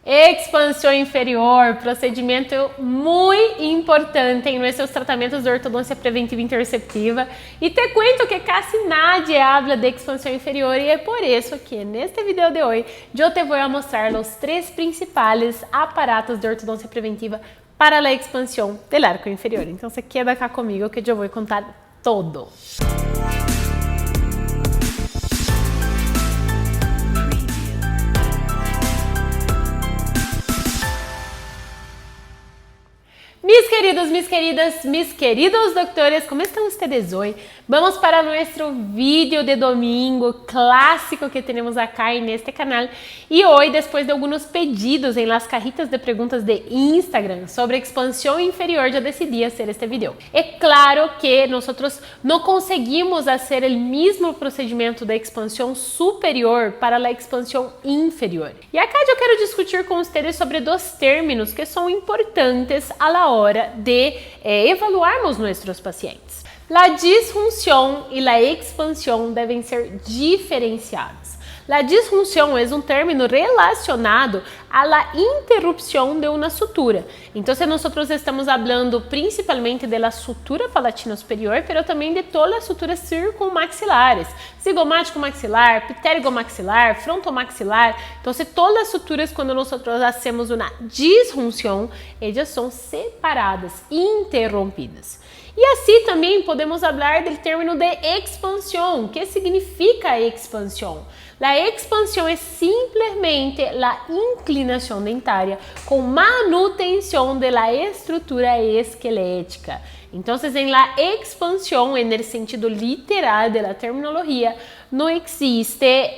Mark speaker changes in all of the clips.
Speaker 1: Expansão inferior, procedimento muito importante en nuestros tratamientos de ortodoncia preventiva interceptiva. Y te cuento que casi nadie habla de expansão inferior y es por eso que en este video de hoy yo te voy a mostrar los 3 principales aparatos de ortodoncia preventiva para la expansión del arco inferior. Entonces queda acá conmigo que yo voy a contar todo. Mis queridos doctores, ¿cómo están ustedes hoy? Vamos para nuestro vídeo de domingo clásico que tenemos acá en este canal. Y hoy, después de algunos pedidos en las cajitas de preguntas de Instagram sobre expansión inferior, yo decidí hacer este video. Es claro que nosotros no conseguimos hacer el mismo procedimiento de expansión superior para la expansión inferior. Y acá yo quiero discutir con ustedes sobre 2 términos que son importantes a la hora de evaluarmos nuestros pacientes. La disfunción y la expansión deben ser diferenciadas. La disfunción es un término relacionado a la interrupción de una sutura. Entonces nosotros estamos hablando principalmente de la sutura palatina superior, pero también de todas las suturas circunmaxilares, zigomático maxilar, pterigomaxilar, frontomaxilar. Entonces todas las suturas, cuando nosotros hacemos una disfunción, ellas son separadas, interrompidas. E assim também podemos falar do término de expansão. O que significa expansão? A expansão é simplesmente a inclinação dentária com manutenção da estrutura esquelética. Então, em la expansão, no sentido literal da terminologia, não existe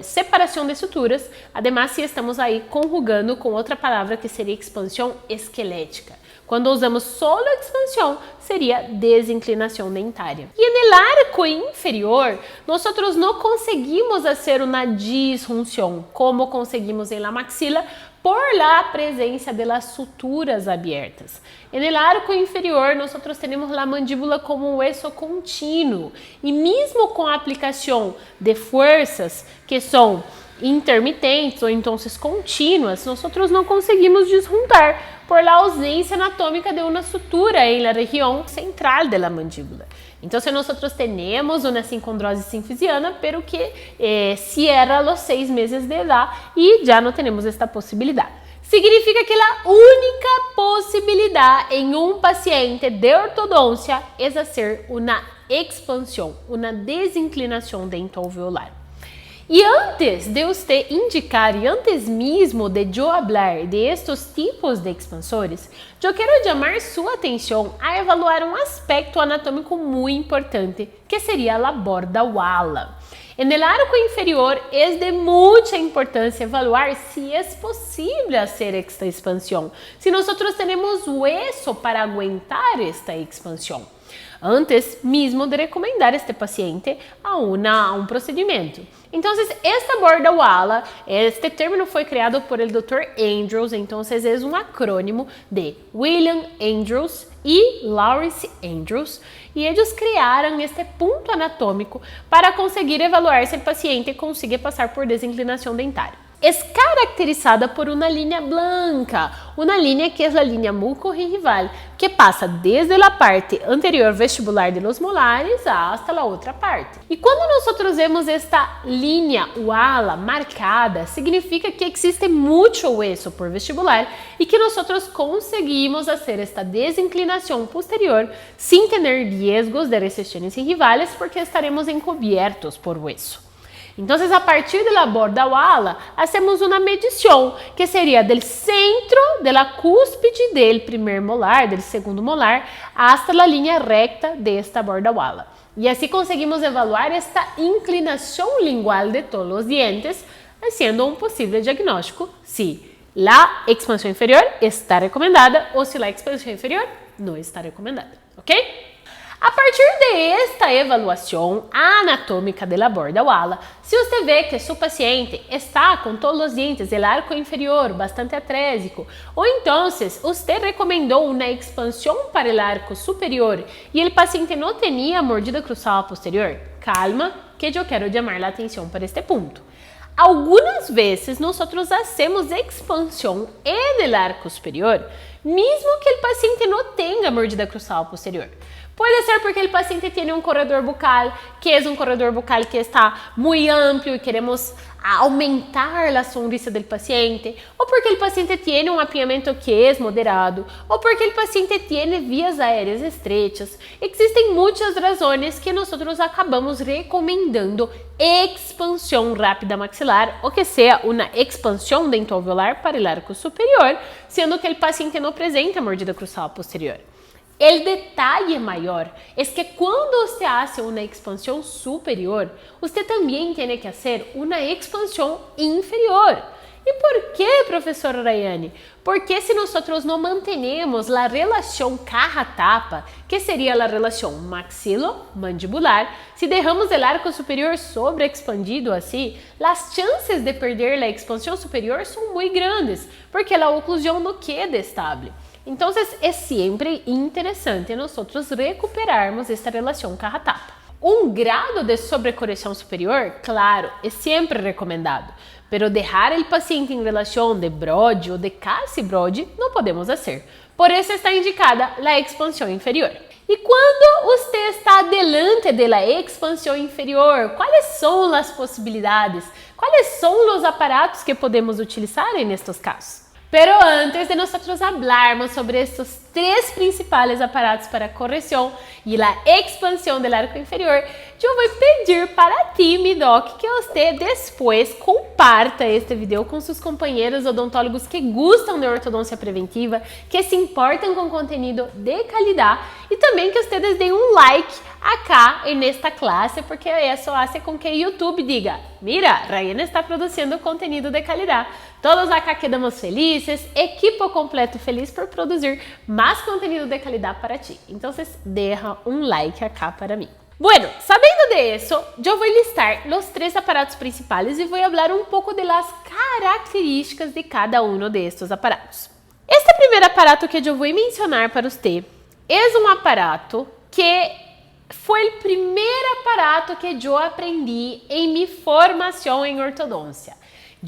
Speaker 1: separação de suturas. Además, se estamos aí conjugando com outra palavra que seria expansão esquelética. Quando usamos solo expansão, seria desinclinação dentária. E no arco inferior, nós não conseguimos fazer uma disfunção, como conseguimos em la maxila, por la presença de las suturas abertas. No arco inferior, nós temos a mandíbula como um hueso contínuo. E mesmo com a aplicação de forças que são intermitentes ou então contínuas, nós não conseguimos desjuntar por la ausência anatômica de uma sutura em la região central de la mandíbula. Então, nós temos uma sincondrose sinfisiana, pero que cierra a los 6 meses de edad e já não temos esta possibilidade. Significa que a única possibilidade em um paciente de ortodôncia é fazer uma expansão, uma desinclinação dentoalveolar. E antes de você indicar e antes mesmo de eu falar de estes tipos de expansores, eu quero chamar sua atenção a evaluar um aspecto anatômico muito importante, que seria a borda ovala. No arco inferior, é de muita importância evaluar se é possível fazer esta expansão, se nós temos hueso para aguentar esta expansão, antes mesmo de recomendar este paciente a um procedimento. Então, esta borda ovala, este término foi criado por el Dr. Andrews, então é um acrônimo de William Andrews e Lawrence Andrews, e eles criaram este ponto anatômico para conseguir evaluar se o paciente consegue passar por desinclinação dentária. É caracterizada por uma linha branca, uma linha que é a linha mucogingival, que passa desde a parte anterior vestibular de los molares hasta a outra parte. E quando nós vemos esta linha ovala marcada, significa que existe muito hueso por vestibular e que nós conseguimos fazer esta desinclinação posterior sem ter riscos de recessões gingivales, porque estaremos encobertos por hueso. Então, a partir da borda ovala, hacemos uma medição, que seria do centro da cúspide do primeiro molar, do segundo molar, hasta a linha recta desta borda ovala. E assim conseguimos evaluar esta inclinação lingual de todos os dientes, sendo um possível diagnóstico se a expansão inferior está recomendada ou se a expansão inferior não está recomendada, ok? A partir de esta avaliação anatômica da borda ovala, se você vê que seu paciente está com todos os dientes do arco inferior bastante atrésico, ou então você recomendou uma expansão para o arco superior e o paciente não tinha mordida cruzada posterior, calma que eu quero chamar a atenção para este ponto. algunas veces nosotros hacemos expansión en el arco superior, mismo que el paciente no tenga mordida cruzada posterior. Puede ser porque el paciente tiene un corredor bucal, que es un corredor bucal que está muy amplio y queremos aumentar la sonrisa del paciente, o porque el paciente tiene un apiñamiento que es moderado, o porque el paciente tiene vías aéreas estrechas. Existen muchas razones que nosotros acabamos recomendando expansão rápida maxilar, o que sea una expansão dentoalveolar para el arco superior, sendo que el paciente no presenta mordida cruzada posterior. El detalle mayor es que cuando usted hace una expansión superior, usted también tiene que hacer una expansión inferior. ¿Y por qué, profesora Rayane? Porque si nosotros no mantenemos la relación caja-tapa, que sería la relación maxilo-mandibular, si dejamos el arco superior sobreexpandido así, las chances de perder la expansión superior son muy grandes, porque la oclusión no queda estable. Entonces, é sempre interessante nós recuperarmos esta relação carra-tapa. Um grado de sobrecorreção superior, claro, é sempre recomendado, pero deixar o paciente em relação de Brode ou de casi Brode não podemos fazer. Por isso está indicada a expansão inferior. E quando você está adelante da expansão inferior, quais são as possibilidades? Quais são os aparatos que podemos utilizar em estes casos? Pero antes de nosotros hablarmos sobre estos 3 principales aparatos para corrección y la expansión del arco inferior, yo voy a pedir para ti, mi doc, que usted después comparta este video con sus compañeros odontólogos que gustan de ortodoncia preventiva, que se importan con contenido de calidad y también que ustedes den un like acá en esta clase, porque eso hace con que YouTube diga, mira, Rayane está produciendo contenido de calidad. Todos acá quedamos felizes, equipo completo feliz por produzir más contenido de calidad para ti. Entonces, deja un like acá para mí. Bueno, sabiendo de eso, yo voy a listar los 3 aparatos principales y voy a hablar un poco de las características de cada uno de estos aparatos. Este primer aparato que yo voy a mencionar para usted es un aparato que foi o primeiro aparato que eu aprendi em minha formação em ortodôncia.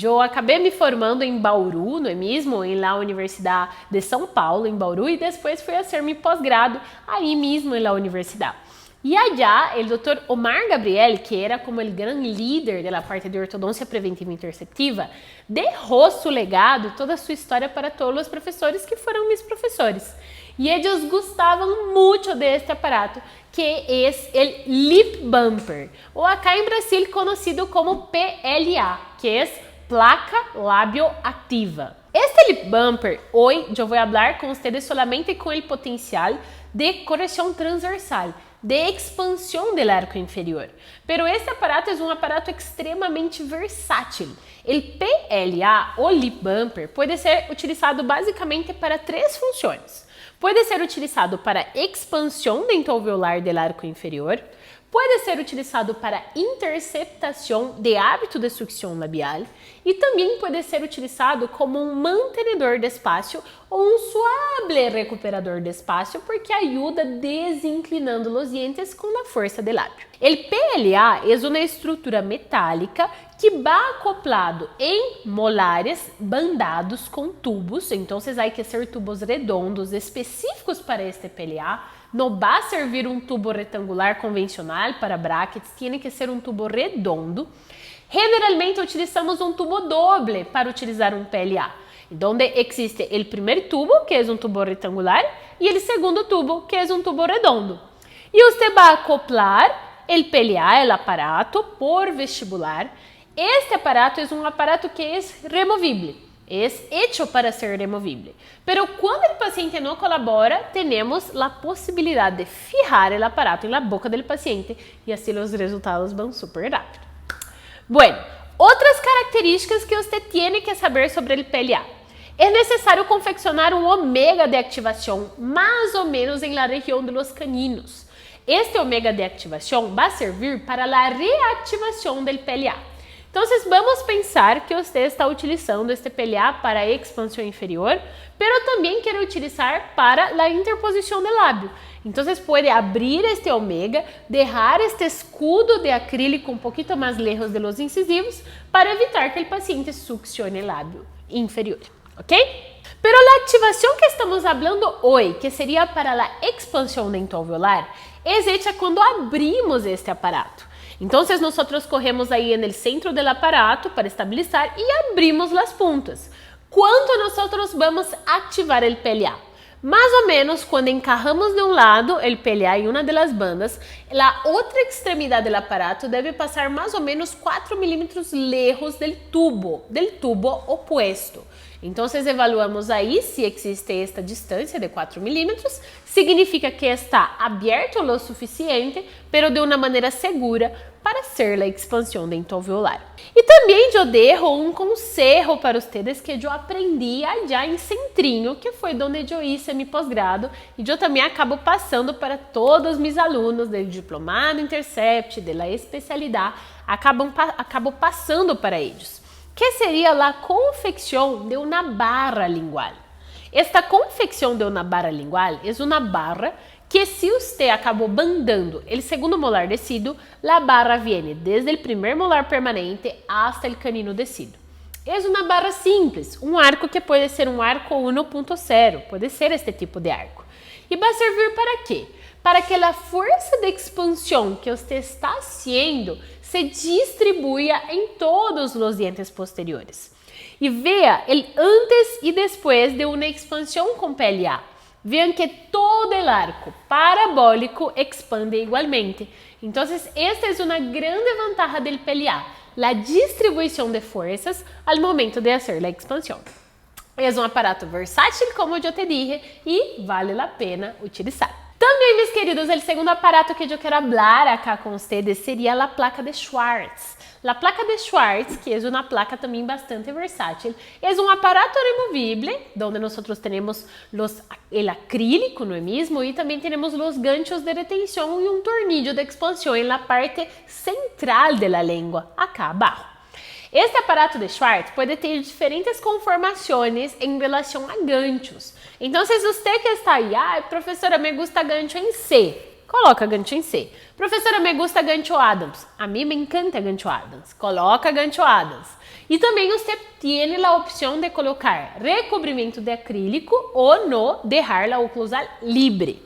Speaker 1: Eu acabei me formando em Bauru, não é mesmo? Em la Universidade de São Paulo, em Bauru, e depois fui a ser meu pós-grado aí mesmo em la universidade. E allá, o Dr. Omar Gabriel, que era como o grande líder da parte de ortodôncia preventiva interceptiva, deixou seu legado, toda a sua história para todos os professores que foram meus professores. E eles gostavam muito deste aparato, que é o Lip Bumper, ou acá em Brasil conhecido como PLA, que é placa labioactiva. Este Lip Bumper, hoje eu vou falar com vocês solamente com o potencial de correção transversal, de expansão do arco inferior. Pero este aparato é um aparato extremamente versátil. O PLA, ou Lip Bumper, pode ser utilizado basicamente para 3 funções. Pode ser utilizado para expansão dentoalveolar do arco inferior, pode ser utilizado para interceptação de hábito de sucção labial e também pode ser utilizado como um mantenedor de espaço ou um suave recuperador de espaço porque ajuda desinclinando os dientes com a força do lábio. O PLA é uma estrutura metálica que va acoplado em molares bandados com tubos, então há que ser tubos redondos específicos para este PLA. Não vai servir um tubo retangular convencional para brackets, tem que ser um tubo redondo. Generalmente utilizamos um tubo doble para utilizar um PLA, onde existe o primeiro tubo, que é um tubo retangular, e o segundo tubo, que é um tubo redondo. E você vai acoplar o PLA, o aparato, por vestibular. Este aparato é um aparato que é removível. É hecho para ser removível. Pero quando o paciente não colabora, temos a possibilidade de fijar o aparato na boca do paciente e assim os resultados vão super rápido. Bueno, outras características que você tem que saber sobre o PLA. É necessário confeccionar um ômega de ativação mais ou menos em la região de los caninos. Este ômega de ativação vai servir para a reativação do PLA. Então, vamos pensar que você está utilizando este PLA para a expansão inferior, pero também quer utilizar para a interposição de lábio. Então, pode abrir este omega, deixar este escudo de acrílico um pouquinho mais lejos de los incisivos para evitar que o paciente succione o lábio inferior, ¿ok? Pero a ativação que estamos falando hoje, que seria para a expansão dentoalveolar, é hecha quando abrimos este aparato. Então, nós corremos aí no centro do aparato para estabilizar e abrimos as pontas. Quando nós vamos ativar o PLA? Mais ou menos quando encarramos de um lado o PLA em uma das bandas, a outra extremidade do aparato deve passar mais ou menos 4 milímetros lejos do tubo opuesto. Então, evaluamos aí se existe esta distância de 4 milímetros, significa que está aberto o suficiente, pero de uma maneira segura para ser a expansão dentoalveolar. E também eu deixo um conselho para vocês que eu aprendi já em Centrinho, que foi onde eu hice meu pós-grado, e eu também acabo passando para todos os meus alunos do diplomado Intercept, da especialidade, acabo passando para eles. Que seria a confecção de uma barra lingual. Esta confecção de uma barra lingual é uma barra que, se você acabou bandando o segundo molar descido, a barra vem desde o primeiro molar permanente hasta o canino descido. É uma barra simples, um arco que pode ser um arco 1.0, pode ser este tipo de arco. E vai servir para quê? Para que a força de expansão que você está haciendo se distribua em todos os dientes posteriores. E veja o antes e depois de uma expansão com PLA. Vean que todo o arco parabólico expande igualmente. Então, esta é uma grande vantagem do PLA, a distribuição de forças ao momento de fazer a expansão. É um aparato versátil, como eu te dije, e vale a pena utilizar. Também, meus queridos, o segundo aparato que eu quero falar acá com vocês seria a placa de Schwartz. A placa de Schwartz, que é uma placa também bastante versátil, é um aparato removível, onde nós temos o acrílico, não é mesmo? E também temos os ganchos de retenção e um tornillo de expansão na parte central da língua, acá abaixo. Este aparato de Schwartz pode ter diferentes conformações em relação a ganchos. Então, se você que está aí, professora, me gusta gancho em C, coloca gancho em C. Professora, me gusta gancho Adams. A mim me encanta gancho Adams. Coloca gancho Adams. E também você tem a opção de colocar recobrimento de acrílico ou no deixar a oclusal livre.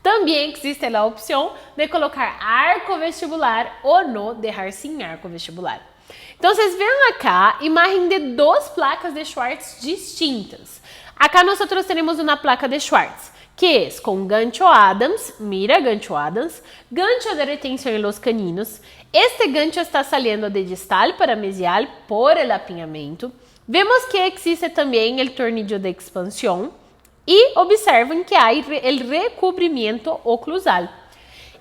Speaker 1: Também existe a opção de colocar arco vestibular ou no deixar sem arco vestibular. Então, vocês veem acá imagem de duas placas de Schwartz distintas. Acá nós temos uma placa de Schwartz, que é com gancho Adams, mira gancho Adams, gancho de retenção em los caninos. Este gancho está saliendo de distal para mesial por el apinhamento. Vemos que existe também o tornillo de expansão e observem que há o recobrimento oclusal.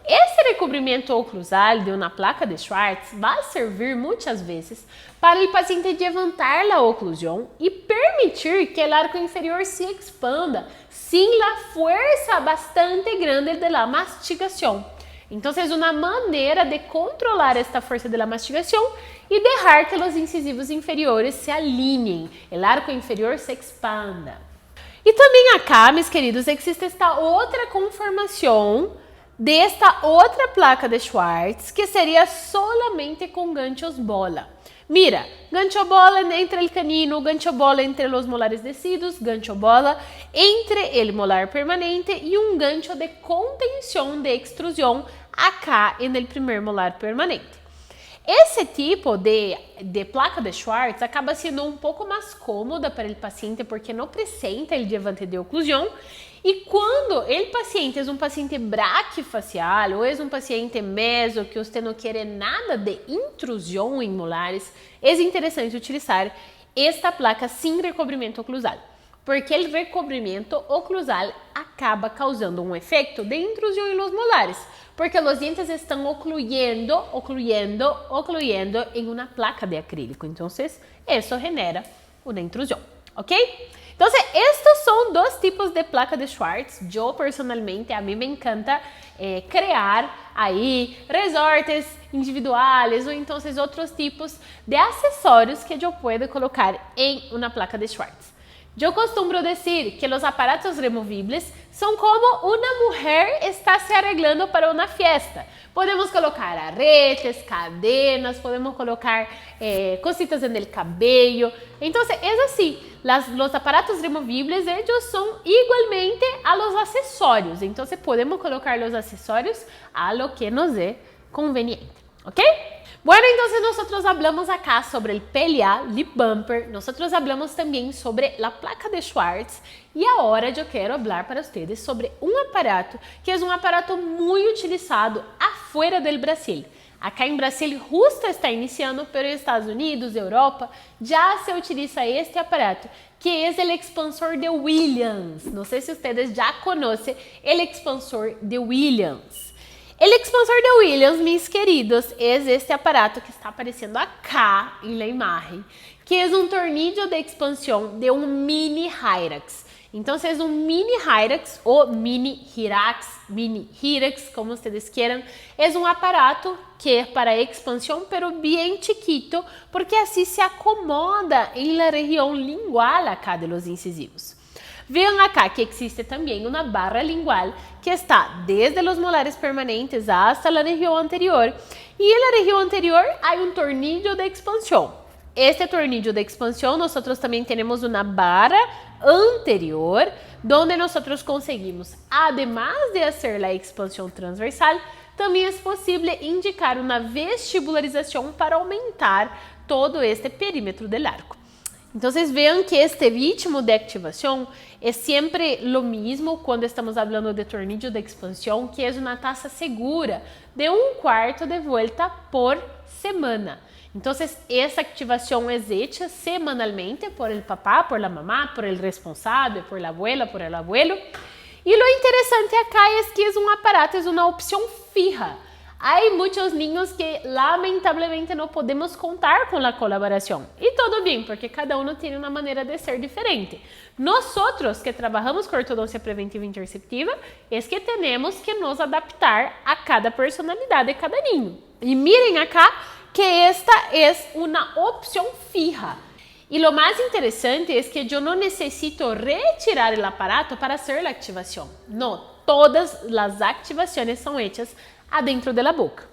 Speaker 1: Esse recobrimento oclusal de uma placa de Schwartz vai servir muitas vezes para o paciente levantar a oclusão e permitir que o arco inferior se expanda sem a força bastante grande da mastigação. Então, é uma maneira de controlar esta força da mastigação e deixar que os incisivos inferiores se alinhem, o arco inferior se expanda. E também acá, meus queridos, existe esta outra conformação desta outra placa de Schwartz, que seria solamente com ganchos bola. Mira, gancho bola entre o canino, gancho bola entre os molares descidos, gancho bola entre o molar permanente e um gancho de contenção de extrusão acá no primeiro molar permanente. Esse tipo de placa de Schwartz acaba sendo um pouco mais cômoda para o paciente porque não apresenta o diante de oclusão. E quando o paciente é um paciente braquifacial ou é um paciente meso que você não quer nada de intrusão em molares, é interessante utilizar esta placa sem recobrimento oclusal, porque o recobrimento oclusal acaba causando um efeito de intrusão em los molares, porque os dientes estão ocluyendo em uma placa de acrílico, então isso genera uma intrusão. ¿ok? Entonces, estos son dos tipos de placa de Schwartz. Yo personalmente, a mí me encanta crear aí resortes individuales ou então outros tipos de acessórios que eu puedo colocar em uma placa de Schwartz. Eu costumo dizer que os aparatos removíveis são como uma mulher está se arreglando para uma fiesta. Podemos colocar aretes, cadenas, podemos colocar cositas en el cabello. Então, é assim, os aparatos removíveis, eles são igualmente a los acessórios. Então, podemos colocar os acessórios a lo que nos é conveniente, ¿ok? Bueno, entonces nosotros hablamos acá sobre el PLA Lip Bumper, nosotros hablamos también sobre la placa de Schwartz y ahora yo quiero hablar para ustedes sobre un aparato que es un aparato muy utilizado afuera del Brasil. Acá em Brasil justo está iniciando, pero en Estados Unidos, Europa, já se utiliza este aparato, que é o expansor de Williams. Não sei se vocês já conhecem o expansor de Williams. O expansor de Williams, mis queridos, é este aparato que está aparecendo acá em la imagen, que é um tornillo de expansão de um mini Hyrax. Então, é um mini Hyrax ou mini Hyrax, como vocês queiram. É um aparato que é para expansão, pero bem chiquito, porque assim se acomoda em la região lingual acá de los incisivos. Vean acá que existe também uma barra lingual que está desde os molares permanentes hasta a região anterior. E na região anterior há um tornillo de expansão. Este tornillo de expansão, nós também temos uma barra anterior, donde nós conseguimos, además de fazer a expansão transversal, também é possível indicar uma vestibularização para aumentar todo este perímetro do arco. Então, vean que este ritmo de ativação é sempre lo mismo quando estamos falando de tornillo de expansão, que é uma taxa segura de 1/4 de volta por semana. Então, essa ativação é hecha semanalmente por el papá, por la mamá, por el responsável, por la abuela, por el abuelo. E lo interessante acá é que é um aparato, é uma opção fija. Há muitos niños que lamentavelmente não podemos contar com a colaboração. E tudo bem, porque cada um tem uma maneira de ser diferente. Nós que trabalhamos com ortodôncia preventiva interceptiva, é que temos que nos adaptar a cada personalidade de cada niño. E mirem acá que esta é uma opção fija. E o mais interessante é que eu não necessito retirar o aparato para fazer a ativação. Não, todas as ativações são hechas adentro de la boca.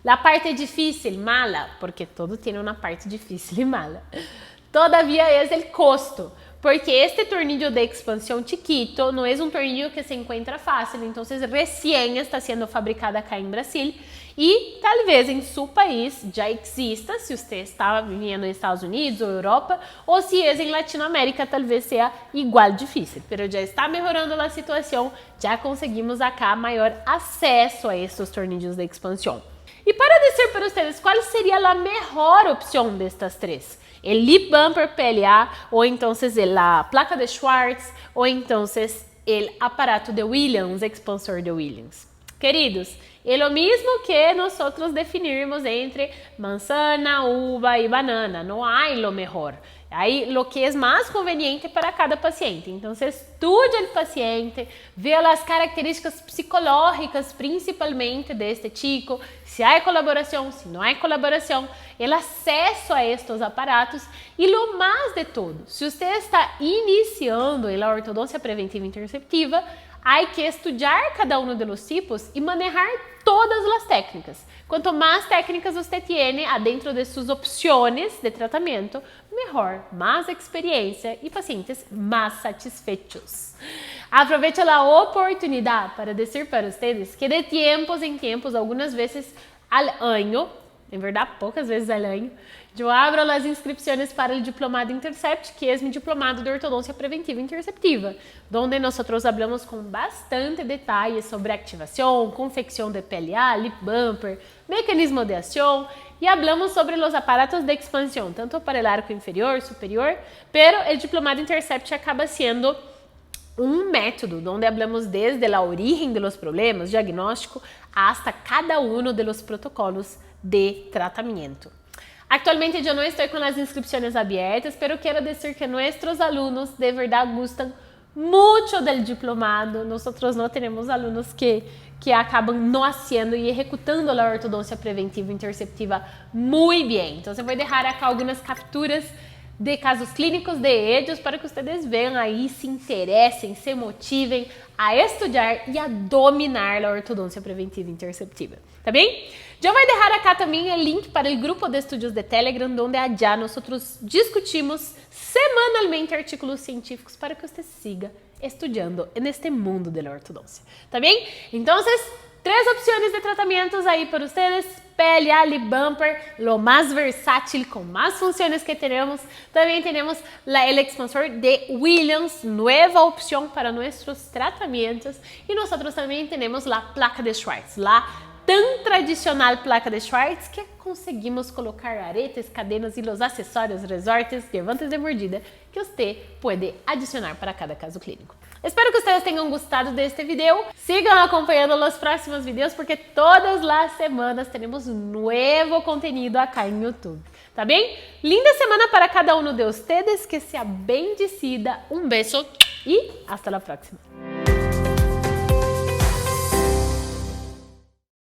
Speaker 1: La parte difícil, mala, porque todo tem uma parte difícil e mala. Todavía é o costo, porque este tornillo de expansão chiquito não é um tornillo que se encontra fácil, então recién está sendo fabricado acá em Brasil e talvez em seu país já exista, se você está vivendo nos Estados Unidos ou Europa, ou se é em Latinoamérica, talvez seja igual difícil, mas já está melhorando a situação, já conseguimos acá maior acesso a esses tornillos de expansão. E para dizer para vocês qual seria a melhor opção destas três, o Lip Bumper PLA, ou então a placa de Schwartz, ou então o aparato de Williams, expansor de Williams. Queridos, é o mesmo que nós definirmos entre manzana, uva e banana. Não há o melhor. Aí, o que é mais conveniente para cada paciente. Então, estude o paciente, vê as características psicológicas, principalmente deste chico, se há colaboração, se não há colaboração, o acesso a estes aparatos e o mais de tudo, se você está iniciando a ortodôncia preventiva interceptiva, há que estudar cada um dos tipos e manejar todas as técnicas. Quanto mais técnicas você tem adentro de suas opções de tratamento, melhor, mais experiência e pacientes mais satisfeitos. Aproveite a oportunidade para dizer para vocês que de tempos em tempos, algumas vezes ao ano, em verdade poucas vezes ao ano, eu abro as inscrições para o Diplomado Intercept, que é o Diplomado de Ortodôncia Preventiva Interceptiva, onde nós falamos com bastante detalhes sobre ativação, confecção de PLA, Lip Bumper, mecanismo de ação e falamos sobre os aparatos de expansão, tanto para o arco inferior, superior, pero o Diplomado Intercept acaba sendo um método onde falamos desde a origem dos problemas, diagnóstico, hasta cada um dos protocolos de tratamento. Actualmente yo no estoy con las inscripciones abiertas, pero quiero decir que nuestros alumnos de verdad gustan mucho del diplomado. Nosotros no tenemos alumnos que acabam no haciendo y ejecutando la ortodoncia preventiva interceptiva muy bien. Entonces voy a dejar acá algunas capturas de casos clínicos de ellos para que ustedes vean ahí, se interessem, se motivem a estudar e a dominar a ortodoncia preventiva interceptiva. Tá bem? Eu vou deixar acá também o link para o grupo de estudos de Telegram, onde allá nós discutimos semanalmente artículos científicos para que você siga estudando neste mundo da ortodoncia. Tá bem? Então, 3 opciones de tratamientos ahí para ustedes, PLA, lip bumper, lo más versátil, con más funciones que tenemos. También tenemos el expansor de Williams, nueva opción para nuestros tratamientos. Y nosotros también tenemos la placa de Schwartz, la tan tradicional placa de Schwartz que conseguimos colocar aretes, cadenas y los accesorios, resortes, llevantes de mordida que usted puede adicionar para cada caso clínico. Espero que ustedes tenham gostado deste video. Sigam acompanhando os próximos vídeos porque todas as semanas teremos novo conteúdo acá em YouTube. Tá bem? Linda semana para cada um de vocês, que seja bendecida. Um beijo e hasta a próxima.